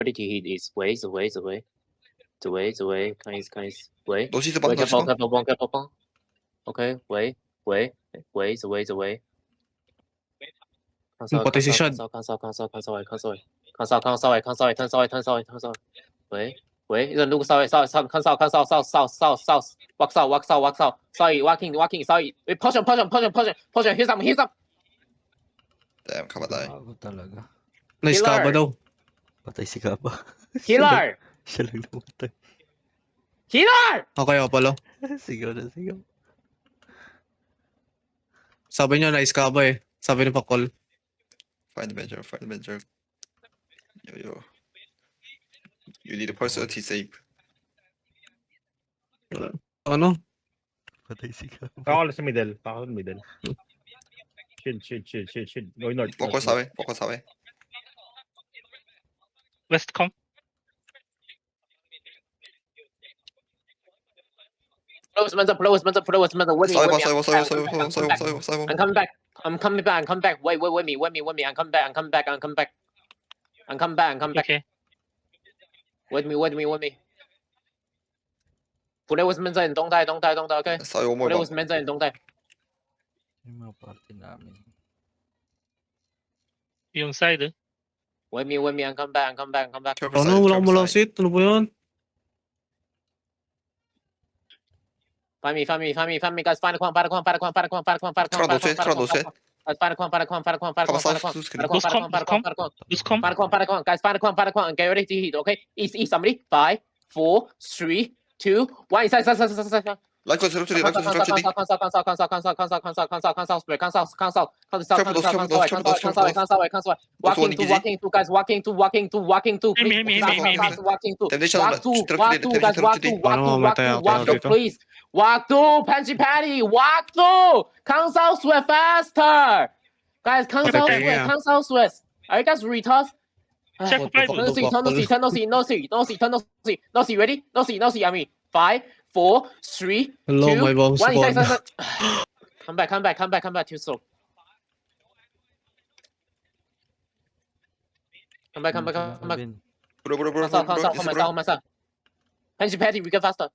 Priority hit is way, the way. Guys, way. 노시스 방, 노시스 방. careful. Okay, way. The way. Patay si Shad. Cancel. Way. Look, sorry. Cancel. South. Walk south. Sorry, walking. Sorry. Potion. Here's some. Damn, kamatay. Bago talaga. Nice Killer. kaba daw. Patay si Kaba. Killer. Siya lang namatay. Killer. Okay, Apollo. Sigaw na sigaw. Sabi niya nice kaba eh. Sabi ni Pakol. Find the major. Yo. You need a personality save. Ano? Patay si Kaba. Pakol sa middle. Shield. Going north. Focus away. West come. Close, Mensa. Wait me. Save. I'm coming back. Wait me. I'm coming back. Okay. Wait me. Play with Mensa and don't die, okay? Save one more Play bang. with Mensa and don't die. Yung mga party namin. Yung side. Wait me. I'm come back. Careful Ano? Wala side. akong malasit. Ano ba yan? Find me, guys. Find the Quan. Crowd no set. Guys, find the Quan. Lose come. Guys, find the Quan and get ready to hit, okay? East, somebody. 5, 4, 3, 2, 1. Inside. Like us, Rhapsody. Cancel. Walking to, guys. Walking to. Walk to, please. Walk to, Pansy Patty. Walk to. Cancel sweat faster. Guys, cancel sweat. Are you guys retards? Check five. No see. Ready? No see. I mean, 5, 4, 3, Hello, 2, my bomb 1. spawn. Come back. Too slow. Come back. Bro. Myself. Pansy Patty, we get faster.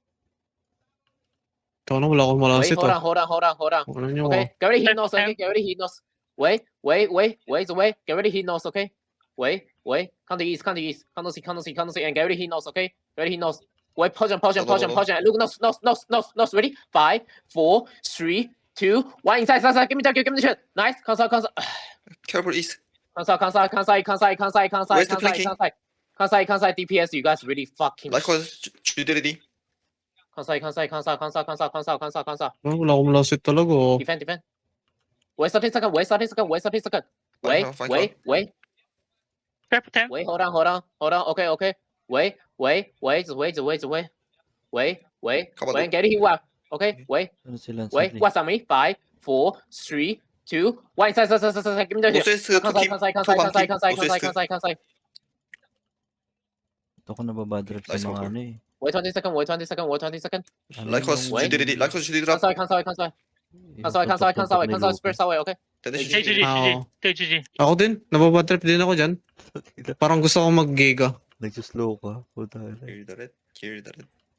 Ito na, wala akong Wait, malasit. hold on. Ano nyo? Okay, get ready hit nose, okay? Get ready hit nose. Wait, get ready hit nose, okay? Wait, come to east, come to see, and get ready hit nose, okay? Ready hit nose. Wait, potion, look, nose, ready? 5, 4, 3, 2, 1, inside, give me the shit. Nice, cancel. Careful east. Cancel, DPS, you guys really fucking. Like us, Judy. Cancel. Wala akong malasit talaga oh. Defend. Wait 30 seconds. Wait. Careful 10. Wait, hold on. Okay. Wait. Come on. Wait, get it well. Okay, wait. Ano sila? Wait, what's that many? 5, 4, 3, 2, 1. Inside. Give me the shit. 노세스 Cancel. Ito ko nababadrip sa Nice mga cover. ano eh. Wait 20 seconds. Ano Like us, yung- Judy drop. Cancel. yung Cancel tutok-tutok ni Spurs away, okay? GG. Ako din. Nababatrip din ako dyan. Luke. Parang gusto akong mag-giga. Nagsuslow ka. Puta ka. Clear the red.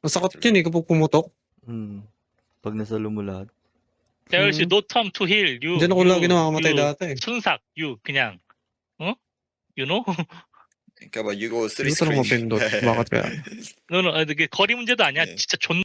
Ang sakit yun eh kapag pumutok. Pag nasalo mo lahat. There is no time to heal. You. Diyan ako lagi namamatay you dati eh. 순삭. You 그냥. You know? 그러니까 막 you go 3 Dito lang screen. mapindot. Bakit kaya? No. 이게 거리 문제도 아니야. 네. 진짜 존나